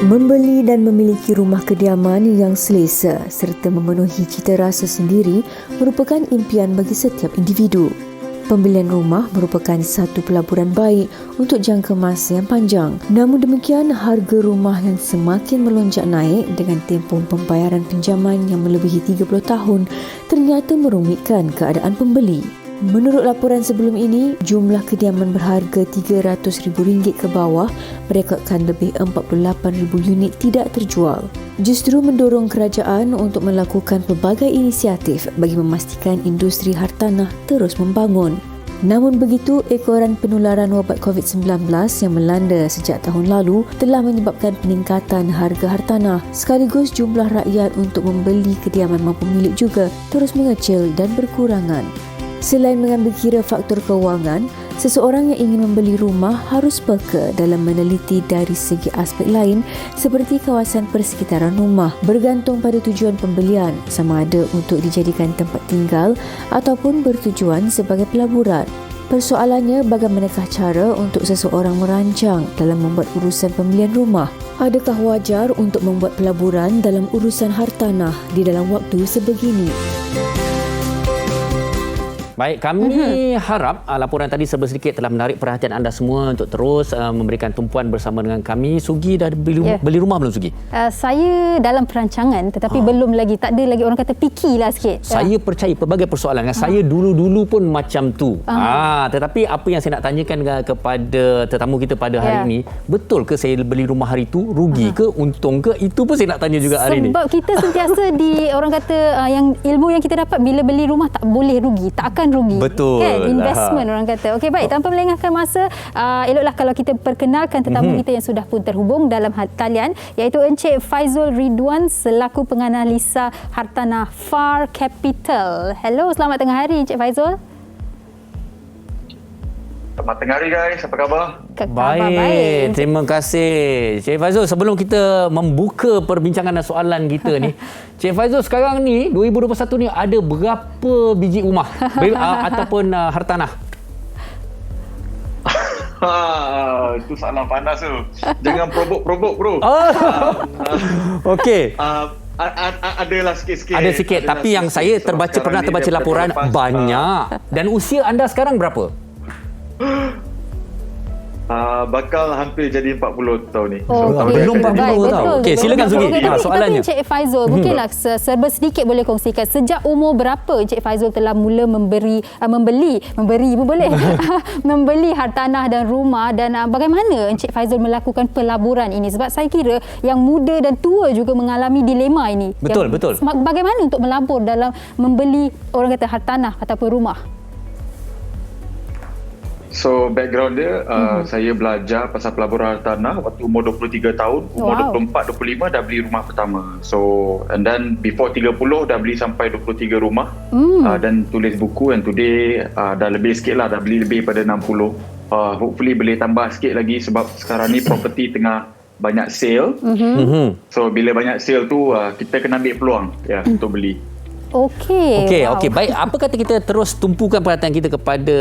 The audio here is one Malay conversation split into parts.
Membeli dan memiliki rumah kediaman yang selesa serta memenuhi cita rasa sendiri merupakan impian bagi setiap individu. Pembelian rumah merupakan satu pelaburan baik untuk jangka masa yang panjang. Namun demikian, harga rumah yang semakin melonjak naik dengan tempoh pembayaran pinjaman yang melebihi 30 tahun ternyata merumitkan keadaan pembeli. Menurut laporan sebelum ini, jumlah kediaman berharga RM300,000 ke bawah merekodkan lebih 48,000 unit tidak terjual. Justru mendorong kerajaan untuk melakukan pelbagai inisiatif bagi memastikan industri hartanah terus membangun. Namun begitu, ekoran penularan wabak COVID-19 yang melanda sejak tahun lalu telah menyebabkan peningkatan harga hartanah sekaligus jumlah rakyat untuk membeli kediaman mampu milik juga terus mengecil dan berkurangan. Selain mengambil kira faktor kewangan, seseorang yang ingin membeli rumah harus peka dalam meneliti dari segi aspek lain seperti kawasan persekitaran rumah, bergantung pada tujuan pembelian sama ada untuk dijadikan tempat tinggal ataupun bertujuan sebagai pelaburan. Persoalannya, bagaimanakah cara untuk seseorang merancang dalam membuat urusan pembelian rumah? Adakah wajar untuk membuat pelaburan dalam urusan hartanah di dalam waktu sebegini? Baik, kami harap laporan tadi serba sedikit telah menarik perhatian anda semua untuk terus memberikan tumpuan bersama dengan kami. Sugi dah beli rumah belum, Sugi? Saya dalam perancangan tetapi belum lagi, tak ada lagi, orang kata picky lah sikit. Saya percaya pelbagai persoalan. Saya dulu-dulu pun macam tu. Tetapi apa yang saya nak tanyakan kepada tetamu kita pada hari ini, betul ke saya beli rumah hari itu, rugi ke, untung ke? Itu pun saya nak tanya juga hari ini. Sebab kita sentiasa orang kata yang ilmu yang kita dapat bila beli rumah tak boleh rugi, tak akan rugi. Betul. Kan? Investment orang kata. Okey, baik, tanpa melengahkan masa, eloklah kalau kita perkenalkan tetamu kita yang sudah pun terhubung dalam talian, iaitu Encik Faizul Ridwan selaku penganalisa hartanah Far Capital. Hello, selamat tengah hari Encik Faizul. Selamat tengah hari guys, apa khabar? Baik, terima kasih Cik Faizul. Sebelum kita membuka perbincangan dan soalan kita ni, Cik Faizul, sekarang ni 2021 ni ada berapa biji rumah ataupun hartanah? Itu soalan panas tu. Jangan probok bro. Okey. Adalah sikit-sikit. Ada sikit, tapi yang saya pernah terbaca laporan banyak. Dan usia anda sekarang berapa? Bakal hampir jadi 40 tahun ni. Belum 40 tahun. Okey, silakan Sugi. Soalannya. Encik Faizul, mungkinlah serba sedikit boleh kongsikan sejak umur berapa Encik Faizul telah mula membeli pun boleh membeli hartanah dan rumah, dan bagaimana Encik Faizul melakukan pelaburan ini, sebab saya kira yang muda dan tua juga mengalami dilema ini. Betul. Bagaimana untuk melabur dalam membeli orang kata hartanah ataupun rumah? So background dia, saya belajar pasal pelaburan hartanah waktu umur 23 tahun. Umur 24, 25 dah beli rumah pertama. So and then before 30 dah beli sampai 23 rumah. Dan tulis buku, and today dah lebih sikit lah, dah beli lebih pada 60. Hopefully boleh tambah sikit lagi sebab sekarang ni property tengah banyak sale. So bila banyak sale tu kita kena ambil peluang untuk beli. Okey. Baik, apa kata kita terus tumpukan perhatian kita kepada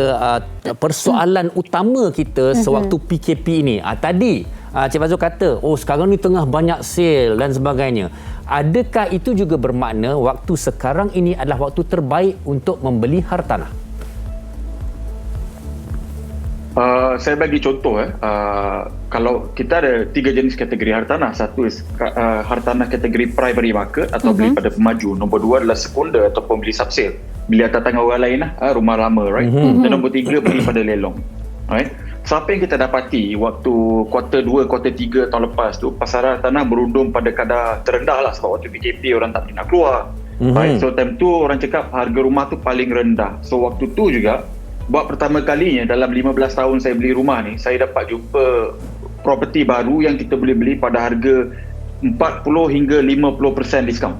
persoalan utama kita sewaktu PKP ini. Tadi Cik Faizul kata, sekarang ni tengah banyak sale dan sebagainya. Adakah itu juga bermakna waktu sekarang ini adalah waktu terbaik untuk membeli hartanah? Saya bagi contoh kalau kita ada 3 jenis kategori hartanah. Satu hartanah kategori primary market atau beli pada pemaju. Nombor 2 adalah sekunder ataupun beli subsale, beli atas tangan orang lain rumah lama, right? Dan nombor 3 beli pada lelong, right? So apa yang kita dapati waktu kuarter 2, kuarter 3 tahun lepas tu, pasaran hartanah berundung pada kadar terendah lah sebab waktu PKP orang tak nak keluar, right? So time tu orang cakap harga rumah tu paling rendah. So waktu tu juga buat pertama kalinya dalam 15 tahun saya beli rumah ni, saya dapat jumpa property baru yang kita boleh beli pada harga 40 hingga 50% diskaun.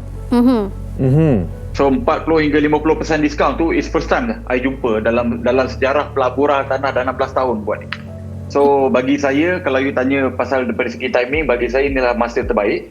So 40 hingga 50% diskaun tu is first time I jumpa dalam sejarah pelaburan tanah dah 16 tahun buat ni. So bagi saya, kalau you tanya pasal dari segi timing, bagi saya inilah masa terbaik.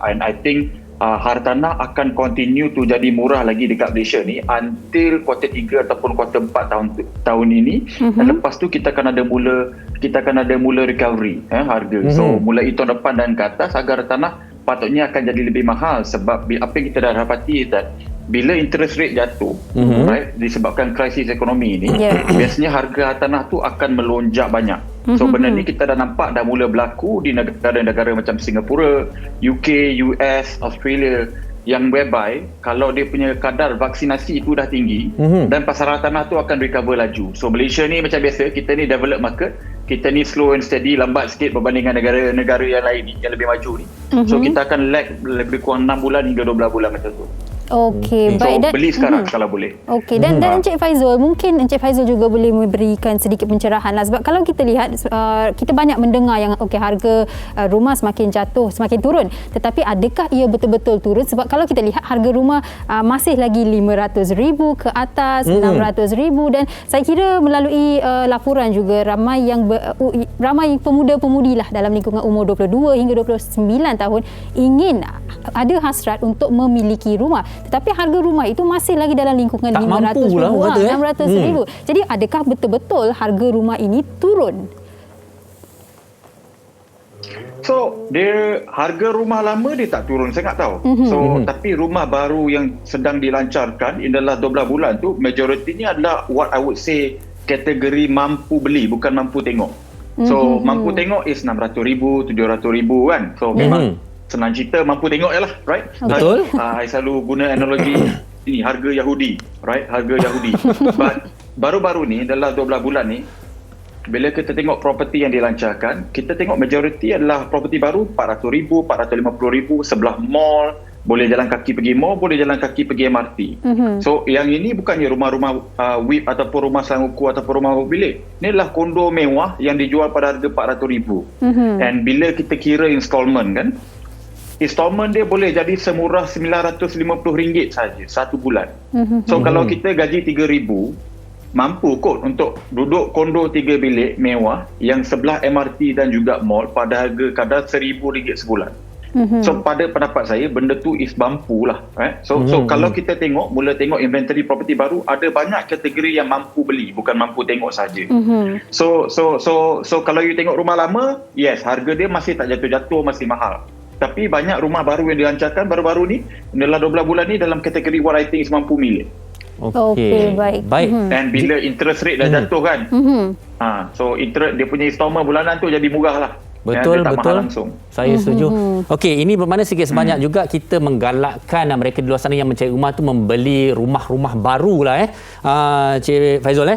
And I think hartanah akan continue tu jadi murah lagi dekat Malaysia ni until kuarter 3 ataupun kuarter 4 tahun ini. Dan lepas tu kita akan ada mula recovery harga. So mulai tahun depan dan ke atas harga hartanah patutnya akan jadi lebih mahal sebab apa yang kita dah dapati bila interest rate jatuh, right, disebabkan krisis ekonomi ni, biasanya harga hartanah tu akan melonjak banyak. So benda ni kita dah nampak dah mula berlaku di negara-negara macam Singapura, UK, US, Australia, yang whereby kalau dia punya kadar vaksinasi itu dah tinggi dan pasar hartanah tu akan recover laju. So Malaysia ni macam biasa, kita ni develop market, kita ni slow and steady, lambat sikit berbandingkan negara-negara yang lain ni, yang lebih maju ni. So kita akan lag lebih kurang 6 bulan hingga 12 bulan macam tu. Okey, So baik. beli sekarang kalau boleh. Okey, dan Encik Faizul, mungkin Encik Faizul juga boleh memberikan sedikit pencerahan lah. Sebab kalau kita lihat, kita banyak mendengar yang harga rumah semakin jatuh, semakin turun. Tetapi adakah ia betul-betul turun? Sebab kalau kita lihat harga rumah masih lagi RM500,000 ke atas, RM600,000, dan saya kira melalui laporan juga ramai pemuda-pemudi lah dalam lingkungan umur 22 hingga 29 tahun ingin ada hasrat untuk memiliki rumah. Tetapi harga rumah itu masih lagi dalam lingkungan RM500,000, RM600,000. Jadi adakah betul-betul harga rumah ini turun? So harga rumah lama dia tak turun, saya tak tahu. Tapi rumah baru yang sedang dilancarkan adalah 12 bulan tu, majoritinya adalah what I would say kategori mampu beli, bukan mampu tengok. So mampu tengok is RM600,000, RM700,000 kan. So memang senang cerita, mampu tengok je lah, right? Betul. Saya selalu guna analogi ini, harga Yahudi, right? Harga Yahudi. But baru-baru ni, dalam 12 bulan ni, bila kita tengok property yang dilancarkan, kita tengok majoriti adalah property baru RM400,000, RM450,000, sebelah mall, boleh jalan kaki pergi mall, boleh jalan kaki pergi MRT. So yang ini bukannya rumah-rumah WIP ataupun rumah selangku ataupun rumah bilik. Ini adalah kondo mewah yang dijual pada harga RM400,000. And bila kita kira installment kan, installment dia boleh jadi semurah RM950 saja satu bulan. So kalau kita gaji RM3,000, mampu kot untuk duduk kondo 3 bilik mewah yang sebelah MRT dan juga mall pada harga kadar RM1,000 sebulan. So pada pendapat saya benda tu is mampu lah, right? So kalau kita mula tengok inventory property baru, ada banyak kategori yang mampu beli, bukan mampu tengok saja. So kalau you tengok rumah lama, yes, harga dia masih tak jatuh-jatuh, masih mahal. Tapi banyak rumah baru yang dilancarkan baru-baru ni dalam 12 bulan ni dalam kategori what I think is mampu milik. Okey, baik. Dan bila interest rate dah jatuh kan, so interest dia punya installment bulanan tu jadi murah lah. Betul. Langsung. Saya setuju. Okey, ini bermakna sikit sebanyak juga kita menggalakkan mereka di luar sana yang mencari rumah tu membeli rumah-rumah baru lah Cik Faizul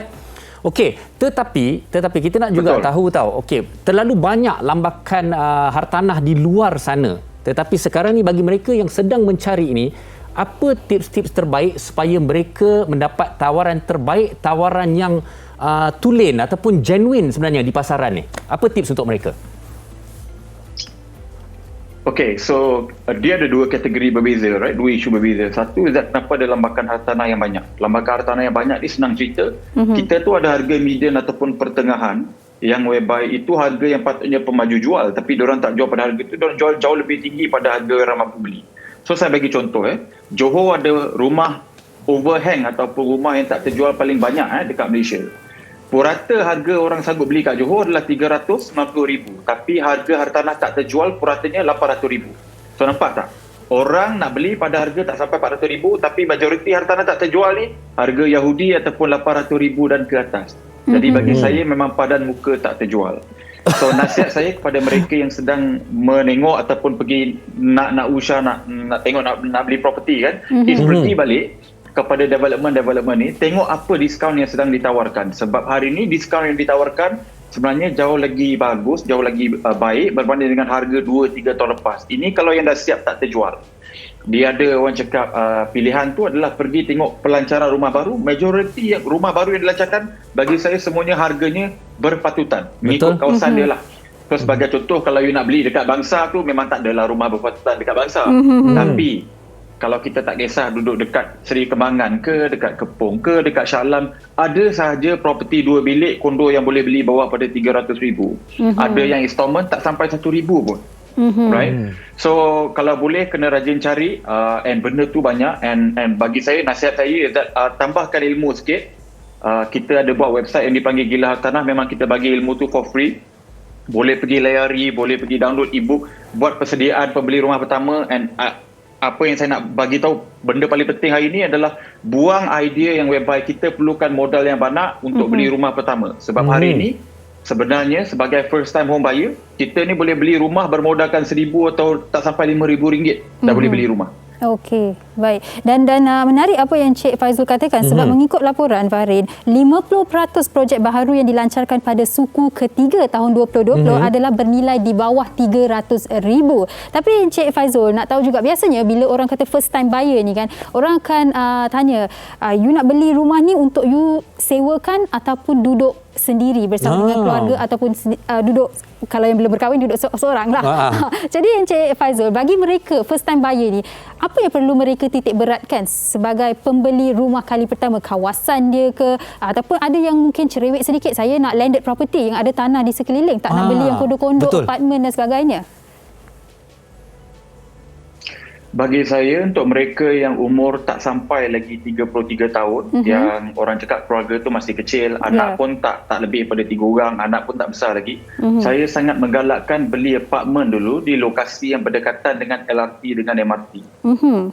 Okey, tetapi kita nak juga tahu okey, terlalu banyak lambakan hartanah di luar sana. Tetapi sekarang ni bagi mereka yang sedang mencari ini, apa tips-tips terbaik supaya mereka mendapat tawaran terbaik, tawaran yang tulen ataupun genuine sebenarnya di pasaran ni? Apa tips untuk mereka? Okay, so dia ada dua kategori berbeza, right? Dua isu berbeza. Satu, kenapa ada lambakan hartanah yang banyak? Lambakan hartanah yang banyak ni senang cerita. Kita tu ada harga median ataupun pertengahan yang whereby itu harga yang patutnya pemaju jual, tapi diorang tak jual pada harga itu, diorang jual jauh lebih tinggi pada harga orang mampu beli. So saya bagi contoh, Johor ada rumah overhang ataupun rumah yang tak terjual paling banyak dekat Malaysia. Purata harga orang sanggup beli kat Johor adalah RM390,000. Tapi harga hartanah tak terjual puratanya RM800,000. So nampak tak? Orang nak beli pada harga tak sampai RM400,000, tapi majoriti hartanah tak terjual ni harga Yahudi ataupun RM800,000 dan ke atas. Jadi bagi saya memang padan muka tak terjual. So nasihat saya kepada mereka yang sedang menengok ataupun pergi nak usaha nak tengok nak beli property kan, is berhenti balik kepada development ni, tengok apa diskaun yang sedang ditawarkan. Sebab hari ini diskaun yang ditawarkan sebenarnya jauh lagi bagus, jauh lagi baik berbanding dengan harga 2-3 tahun lepas. Ini kalau yang dah siap tak terjual. Dia ada orang cakap pilihan tu adalah pergi tengok pelancaran rumah baru. Majoriti rumah baru yang dilancarkan bagi saya semuanya harganya berpatutan. Mengikut kawasan dia lah. So sebagai contoh, kalau you nak beli dekat Bangsa tu memang tak adalah rumah berpatutan dekat Bangsa. Tapi kalau kita tak kisah duduk dekat Seri Kembangan ke, dekat Kepong ke, dekat Shah Alam, ada sahaja properti 2 bilik kondo yang boleh beli bawah pada RM300,000. Ada yang installment tak sampai RM1,000 pun. Right? So kalau boleh kena rajin cari and benda tu banyak and bagi saya nasihat saya is that tambahkan ilmu sikit. Kita ada buat website yang dipanggil Gila Hartanah, memang kita bagi ilmu tu for free. Boleh pergi layari, boleh pergi download ebook, buat persediaan pembeli rumah pertama and apa yang saya nak bagi tahu, benda paling penting hari ini adalah buang idea yang whereby kita perlukan modal yang banyak untuk beli rumah pertama. Sebab hari ini sebenarnya sebagai first time home buyer, kita ni boleh beli rumah bermodalkan RM1,000 atau tak sampai RM5,000 dah boleh beli rumah. Okey, baik. Dan menarik apa yang Cik Faizul katakan sebab mengikut laporan Farin, 50% projek baharu yang dilancarkan pada suku ketiga tahun 2020 adalah bernilai di bawah RM300,000. Tapi Cik Faizul nak tahu juga, biasanya bila orang kata first time buyer ni kan, orang akan tanya, you nak beli rumah ni untuk you sewakan ataupun duduk sendiri bersama dengan keluarga ataupun duduk, kalau yang belum berkahwin duduk seorang lah. Jadi Encik Faizul, bagi mereka first time buyer ni, apa yang perlu mereka titik beratkan sebagai pembeli rumah kali pertama? Kawasan dia ke, ataupun ada yang mungkin cerewet sedikit, saya nak landed property yang ada tanah di sekeliling, tak nak beli yang kondo-kondo, apartmen dan sebagainya. Bagi saya, untuk mereka yang umur tak sampai lagi 33 tahun, yang orang cakap keluarga tu masih kecil, anak pun tak lebih pada 3 orang, anak pun tak besar lagi, saya sangat menggalakkan beli apartmen dulu di lokasi yang berdekatan dengan LRT dengan MRT.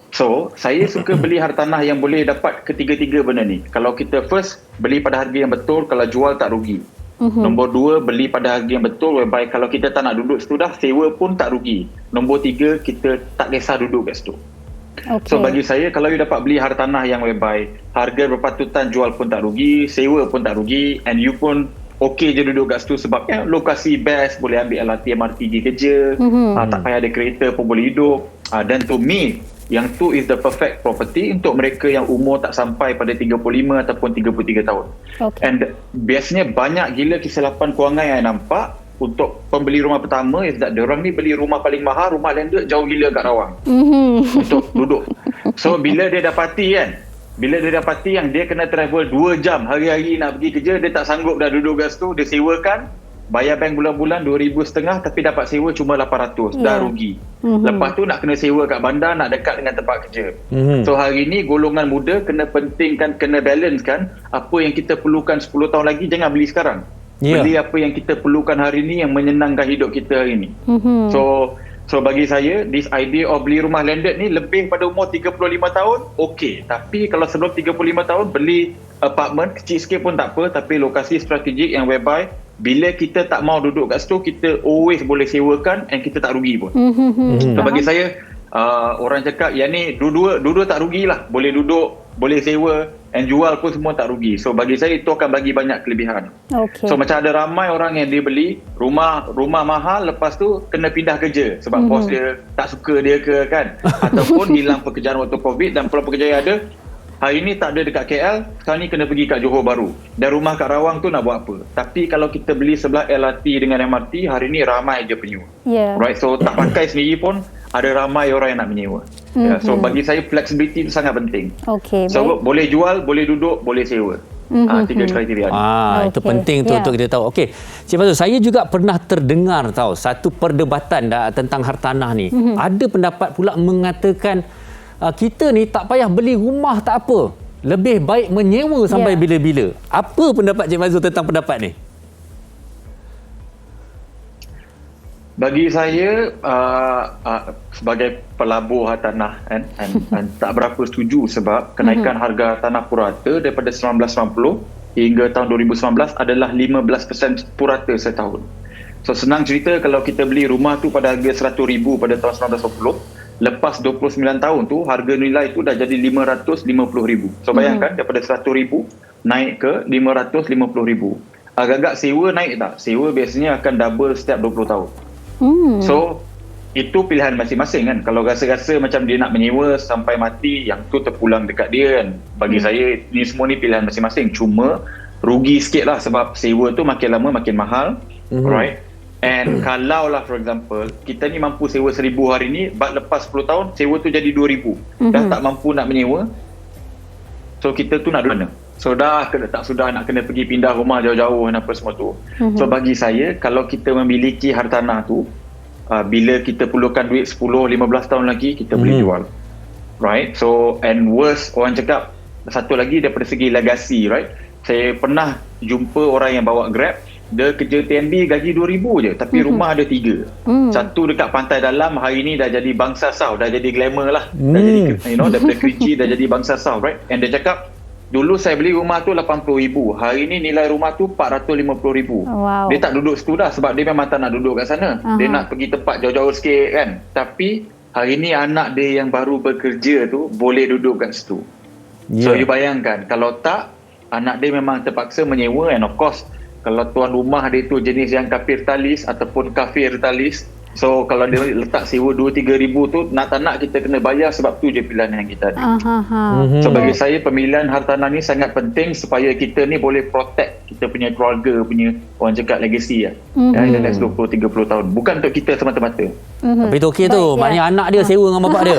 So, saya suka beli hartanah yang boleh dapat ketiga-tiga benda ni. Kalau kita first, beli pada harga yang betul, kalau jual tak rugi. Nombor 2, beli pada harga yang betul, whereby kalau kita tak nak duduk situ dah, sewa pun tak rugi. Nombor 3, kita tak kisah duduk kat situ. So bagi saya, kalau you dapat beli hartanah yang whereby harga berpatutan jual pun tak rugi, sewa pun tak rugi, and you pun okey je duduk kat situ sebab lokasi best, boleh ambil LRT, MRT pergi kerja, tak payah ada kereta pun boleh hidup. Dan to me, yang tu is the perfect property untuk mereka yang umur tak sampai pada 35 ataupun 33 tahun. And biasanya banyak gila kesilapan kewangan yang nampak untuk pembeli rumah pertama is that diorang ni beli rumah paling mahal, rumah landed jauh gila kat Rawang untuk duduk. So bila dia dapati yang dia kena travel 2 jam hari-hari nak pergi kerja, dia tak sanggup dah duduk kat situ, dia sewakan, bayar bank bulan-bulan RM2,500 tapi dapat sewa cuma RM800, dah rugi. Lepas tu nak kena sewa kat bandar, nak dekat dengan tempat kerja. So hari ni golongan muda kena pentingkan, kena balance kan, apa yang kita perlukan 10 tahun lagi jangan beli sekarang. Beli apa yang kita perlukan hari ni yang menyenangkan hidup kita hari ni. So bagi saya, this idea of beli rumah landed ni lebih pada umur 35 tahun, okey. Tapi kalau sebelum 35 tahun, beli apartment kecil sikit pun tak apa, tapi lokasi strategik yang whereby bila kita tak mau duduk kat situ, kita always boleh sewakan and kita tak rugi pun. So bagi saya, orang cakap yang ni dua-dua tak rugilah. Boleh duduk, boleh sewa and jual pun semua tak rugi. So bagi saya itu akan bagi banyak kelebihan. So macam ada ramai orang yang dia beli rumah mahal, lepas tu kena pindah kerja sebab bos dia tak suka dia ke kan, ataupun hilang pekerjaan waktu Covid dan peluang pekerjaan yang ada hari ni tak ada dekat KL, sekarang ni kena pergi kat Johor Bahru. Dan rumah kat Rawang tu nak buat apa? Tapi kalau kita beli sebelah LRT dengan MRT, hari ni ramai je penyewa. Right, so tak pakai sendiri pun ada ramai orang yang nak menyewa. So bagi saya flexibility itu sangat penting. So boleh jual, boleh duduk, boleh sewa. 3 kriteria. Itu penting tu untuk kita tahu. Okey, Cik Fazul, saya juga pernah terdengar satu perdebatan tentang hartanah ni. Ada pendapat pula mengatakan kita ni tak payah beli rumah tak apa, lebih baik menyewa sampai bila-bila. Apa pendapat Cik Fazul tentang pendapat ni? Bagi saya, sebagai pelabur hartanah and tak berapa setuju sebab kenaikan harga tanah purata daripada 1990 hingga tahun 2019 adalah 15% purata setahun. So senang cerita, kalau kita beli rumah tu pada harga RM100,000 pada tahun 1990, lepas 29 tahun tu harga nilai tu dah jadi RM550,000. So bayangkan daripada RM100,000 naik ke RM550,000. Agak-agak sewa naik tak? Sewa biasanya akan double setiap 20 tahun. So itu pilihan masing-masing kan. Kalau rasa-rasa macam dia nak menyewa sampai mati, yang tu terpulang dekat dia kan. Bagi saya ni semua ni pilihan masing-masing. Cuma rugi sikit lah sebab sewa tu makin lama makin mahal. Right? And kalau lah for example kita ni mampu sewa RM1,000 hari ni, but lepas 10 tahun sewa tu jadi RM2,000, dah tak mampu nak menyewa, so kita tu nak duduk mana? So dah nak kena pergi pindah rumah jauh-jauh dan apa semua tu. So bagi saya, kalau kita memiliki hartanah tu, bila kita perlukan duit 10-15 tahun lagi, kita boleh jual. Right? So, and worse, orang cakap satu lagi daripada segi legacy, right? Saya pernah jumpa orang yang bawa Grab, dia kerja TNB gaji 2,000 je, tapi rumah ada 3. Satu dekat Pantai Dalam, hari ni dah jadi Bangsa South, dah jadi glamour lah. Dah jadi, daripada Kerici dah jadi Bangsa South, right? And dia cakap, dulu saya beli rumah tu 80,000, hari ni nilai rumah tu 450,000. Wow. Dia tak duduk situ dah sebab dia memang tak nak duduk kat sana. Dia nak pergi tempat jauh-jauh sikit kan. Tapi hari ni anak dia yang baru bekerja tu boleh duduk kat situ. So you bayangkan, kalau tak, anak dia memang terpaksa menyewa. And of course, kalau tuan rumah dia tu jenis yang kafir talis ataupun kafir talis, so kalau dia letak sewa 2-3 ribu tu, nak tak nak kita kena bayar, sebab tu je pilihan yang kita ada. So bagi saya, pemilihan hartanah ni sangat penting supaya kita ni boleh protect kita punya keluarga punya, orang cakap legacy lah. In the next 20-30 tahun. Bukan untuk kita semata-mata. Tapi itu okey tu. Maknanya anak dia sewa dengan bapak dia.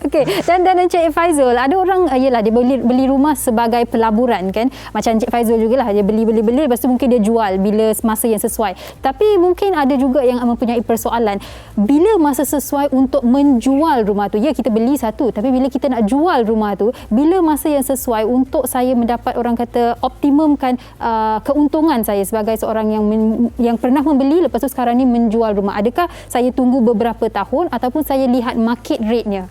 Okey, dan Encik Faizul, ada orang yalah dia beli rumah sebagai pelaburan kan. Macam Encik Faizul jugalah, dia beli lepas tu mungkin dia jual bila masa yang sesuai. Tapi mungkin ada juga yang mempunyai persoalan bila masa sesuai untuk menjual rumah tu. Ya, kita beli satu, tapi bila kita nak jual rumah tu, bila masa yang sesuai untuk saya mendapat, orang kata, optimumkan keuntungan saya sebagai seorang yang pernah membeli lepas tu sekarang ni menjual rumah. Adakah saya tunggu beberapa tahun ataupun saya lihat market rate-nya?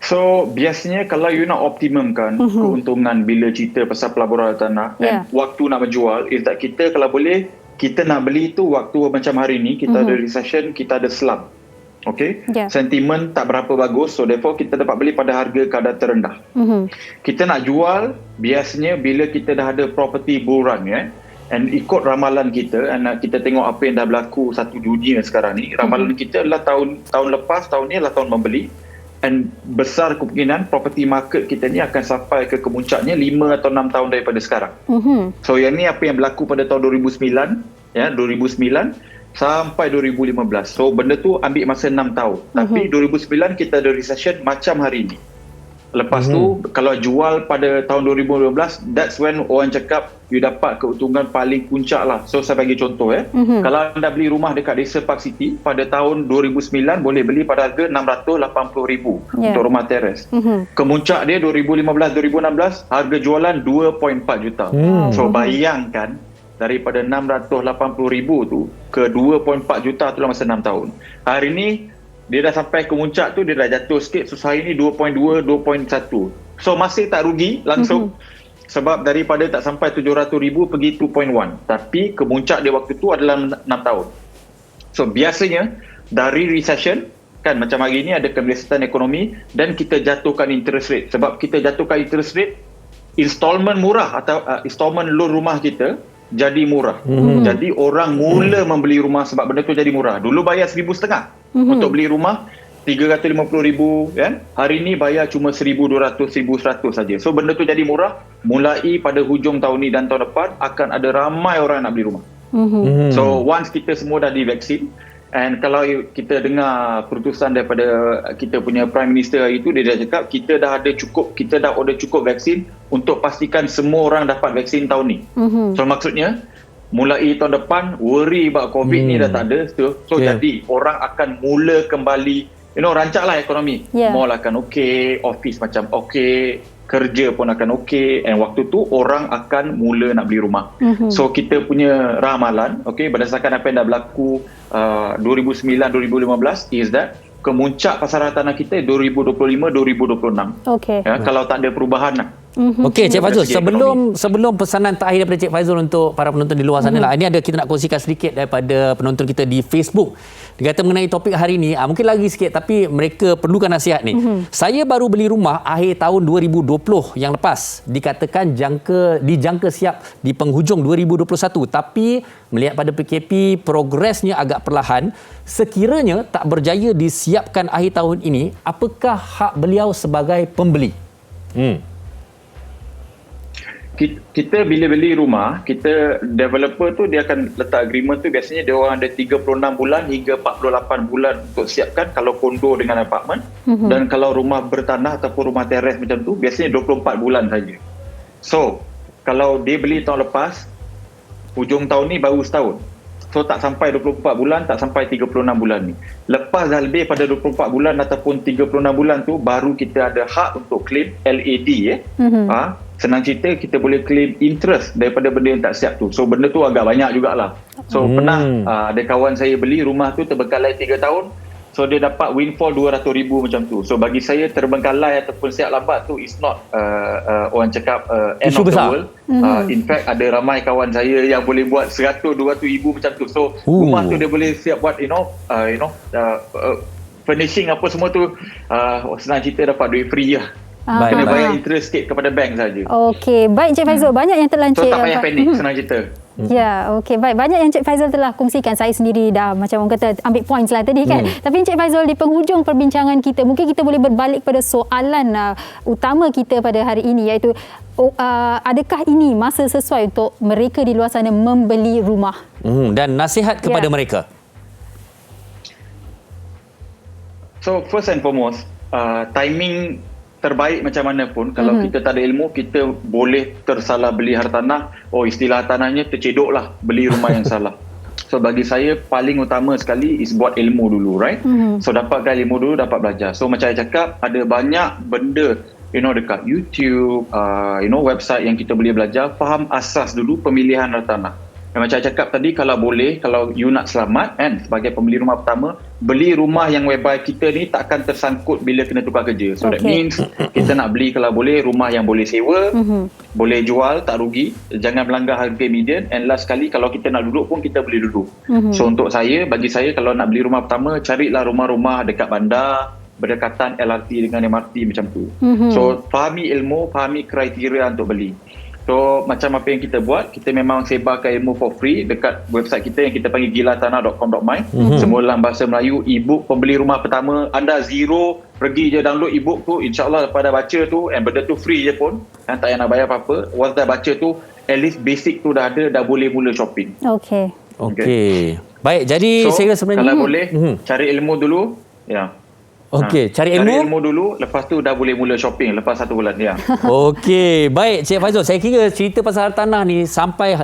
So biasanya kalau you nak optimumkan keuntungan bila cerita pasal pelaburan hartanah dan waktu nak menjual, is that kita kalau boleh, kita nak beli tu waktu macam hari ni, kita ada recession, kita ada slump. Okay? Sentimen tak berapa bagus, so therefore kita dapat beli pada harga kadar terendah. Kita nak jual biasanya bila kita dah ada property bull run, and ikut ramalan kita, and kita tengok apa yang dah berlaku satu dunia sekarang ni, ramalan kita adalah tahun lepas, tahun ni adalah tahun membeli, and besar kemungkinan property market kita ni akan sampai ke kemuncaknya 5 atau 6 tahun daripada sekarang. So yang ni apa yang berlaku pada tahun 2009, 2009 sampai 2015. So benda tu ambil masa 6 tahun. Tapi 2009 kita ada recession macam hari ni. Lepas tu kalau jual pada tahun 2012, that's when orang cakap you dapat keuntungan paling puncak lah. So saya bagi contoh kalau anda beli rumah dekat Desa Park City pada tahun 2009 boleh beli pada harga 680,000 untuk rumah teres. Kemuncak dia 2015-2016 harga jualan 2.4 juta. So bayangkan daripada 680,000 tu ke 2.4 juta tu dalam masa 6 tahun. Hari ni dia dah sampai ke puncak tu, dia dah jatuh sikit. So hari ni 2.2, 2.1. So masih tak rugi langsung. Sebab daripada tak sampai 700,000 pergi 2.1. Tapi kemuncak dia waktu tu adalah 6 tahun. So biasanya dari recession, kan macam hari ni ada kemelesatan ekonomi dan kita jatuhkan interest rate. Sebab kita jatuhkan interest rate, installment murah atau installment loan rumah kita jadi murah. Jadi orang mula membeli rumah sebab benda tu jadi murah. Dulu bayar 1,500 untuk beli rumah, 350,000 kan. Hari ni bayar cuma 1,200, 1,100 saja. So benda tu jadi murah. Mulai pada hujung tahun ni dan tahun depan akan ada ramai orang nak beli rumah. So once kita semua dah divaksin, and kalau kita dengar keputusan daripada kita punya Prime Minister hari itu, dia dah cakap kita dah order cukup vaksin untuk pastikan semua orang dapat vaksin tahun ni. So maksudnya mulai tahun depan worry about COVID ni dah tak ada. So jadi orang akan mula kembali, rancaklah ekonomi. Mall akan okey, office macam okey, kerja pun akan okey, and waktu tu orang akan mula nak beli rumah. So kita punya ramalan, berdasarkan apa yang dah berlaku 2009-2015 is that kemuncak pasaran tanah kita 2025-2026. Kalau tak ada perubahan lah. Okey, Cik Fazul, sebelum pesanan terakhir daripada Cik Fazul untuk para penonton di luar sana lah. Ini ada kita nak kongsikan sedikit daripada penonton kita di Facebook. Dia kata mengenai topik hari ni, mungkin lagi sikit tapi mereka perlukan nasihat ni. Saya baru beli rumah akhir tahun 2020 yang lepas. Dikatakan dijangka siap di penghujung 2021, tapi melihat pada PKP progresnya agak perlahan. Sekiranya tak berjaya disiapkan akhir tahun ini, apakah hak beliau sebagai pembeli? Kita bila beli rumah, kita developer tu dia akan letak agreement tu, biasanya dia orang ada 36 bulan hingga 48 bulan untuk siapkan kalau kondo dengan apartmen. Dan kalau rumah bertanah ataupun rumah teres macam tu, biasanya 24 bulan saja. So, kalau dia beli tahun lepas, hujung tahun ni baru setahun. So tak sampai 24 bulan, tak sampai 36 bulan ni. Lepas dah lebih pada 24 bulan ataupun 36 bulan tu, baru kita ada hak untuk claim LAD. Senang cerita, kita boleh claim interest daripada benda yang tak siap tu. So benda tu agak banyak jugalah. So pernah ada kawan saya beli rumah tu terbengkalai 3 tahun. So dia dapat windfall 200,000 macam tu. So bagi saya terbengkalai ataupun siap lambat tu is not orang cakap end isu of the besar. world. In fact ada ramai kawan saya yang boleh buat 100-200,000 macam tu. So rumah tu dia boleh siap buat furnishing apa semua tu, senang cerita dapat duit free lah. Kena bayar interest sikit kepada bank saja. Okey, baik Encik Faizul, banyak yang telah So tak payah panik, senang cerita. Ya, okey, baik. Banyak yang Encik Faizul telah kongsikan. Saya sendiri dah macam orang kata ambil points lah tadi kan. Tapi Encik Faizul, di penghujung perbincangan kita, mungkin kita boleh berbalik pada soalan utama kita pada hari ini, iaitu adakah ini masa sesuai untuk mereka di luar sana membeli rumah? Dan nasihat kepada mereka. So first and foremost, timing terbaik macam mana pun, kalau kita tak ada ilmu, kita boleh tersalah beli hartanah. Istilah hartanahnya tercedok lah, beli rumah yang salah. So bagi saya paling utama sekali is buat ilmu dulu, right? So dapatkan ilmu dulu, dapat belajar. So macam saya cakap, ada banyak benda dekat YouTube, website yang kita boleh belajar. Faham asas dulu pemilihan hartanah. Macam saya cakap tadi, kalau boleh, kalau you nak selamat kan, sebagai pembeli rumah pertama, beli rumah yang whereby kita ni takkan tersangkut bila kena tukar kerja. So that means kita nak beli kalau boleh rumah yang boleh sewa, boleh jual, tak rugi, jangan melanggar harga median, and last sekali kalau kita nak duduk pun kita boleh duduk. So untuk saya, bagi saya kalau nak beli rumah pertama, carilah rumah-rumah dekat bandar, berdekatan LRT dengan MRT macam tu. So fahami ilmu, fahami kriteria untuk beli. So macam apa yang kita buat, kita memang sebarkan ilmu for free dekat website kita yang kita panggil gilatanah.com.my. Semua dalam bahasa Melayu, e-book pembeli rumah pertama. Anda zero, pergi je download e-book tu, insyaAllah lepas dah baca tu, and benda tu free je pun, tak payah nak bayar apa-apa. Once dah baca tu, at least basic tu dah ada, dah boleh mula shopping. Okey. Baik, jadi saya rasa sebenarnya kalau boleh, cari ilmu dulu. Okey, cari ilmu dulu, lepas tu dah boleh mula shopping lepas 1 bulan. Okey, baik Cik Faizul, saya kira cerita pasal hartanah ni sampai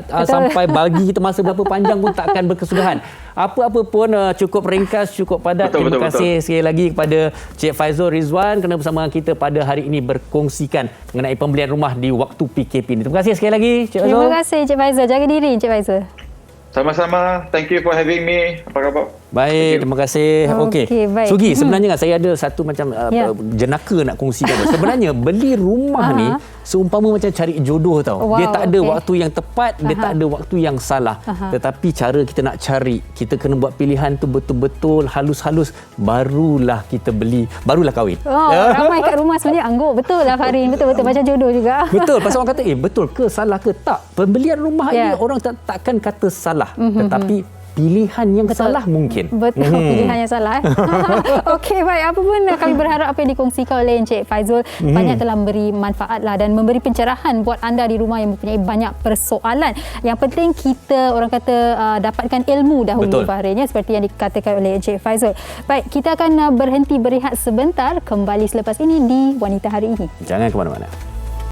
bagi kita masa berapa panjang pun takkan berkesudahan. Apa-apa pun cukup ringkas, cukup padat. Terima kasih sekali lagi kepada Cik Faizul Rizwan kerana bersama kita pada hari ini berkongsikan mengenai pembelian rumah di waktu PKP ni. Terima kasih sekali lagi Cik Faizul. Terima kasih Cik Faizul, jaga diri Cik Faizul. Sama-sama. Thank you for having me. Apa khabar? Baik, terima kasih. Okey. Baik. Sugi, sebenarnya saya ada satu macam jenaka nak kongsikan. Sebenarnya beli rumah ni seumpama macam cari jodoh tau. Dia tak ada waktu yang tepat, dia tak ada waktu yang salah. Tetapi cara kita nak cari, kita kena buat pilihan tu betul-betul halus-halus, barulah kita beli, barulah kahwin. Ramai kat rumah sebenarnya anggur. Betul lah Farin, betul-betul macam jodoh juga. Betul, pasal orang kata betul ke salah ke? Tak. Pembelian rumah ini orang takkan kata salah. Tetapi pilihan yang salah mungkin. Betul, pilihan yang salah. Okey, baik. Apa pun kami berharap apa yang dikongsikan oleh Encik Faizul banyak telah memberi manfaat lah dan memberi pencerahan buat anda di rumah yang mempunyai banyak persoalan. Yang penting kita orang kata dapatkan ilmu dahulu Farin, ya, seperti yang dikatakan oleh Encik Faizul. Baik, kita akan berhenti berehat sebentar, kembali selepas ini di Wanita Hari Ini. Jangan ke mana-mana.